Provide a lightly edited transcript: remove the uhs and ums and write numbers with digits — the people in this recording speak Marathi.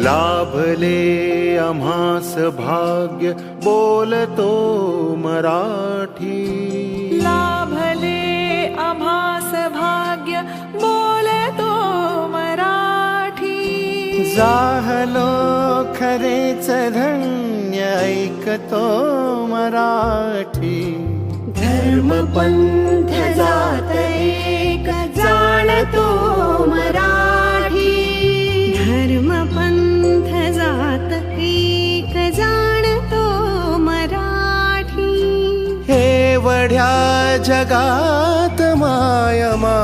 लाभले आम्हास भाग्य बोलतो मराठी. लाभले आम्हास भाग्य बोलतो मराठी. जाहलो खरेच धन्य ऐकतो मराठी. धर्म पंथ जात एक जाणतो मराठी. धर्म पंथ जात एक जाणतो मराठी. एवढ्या जगात मायमा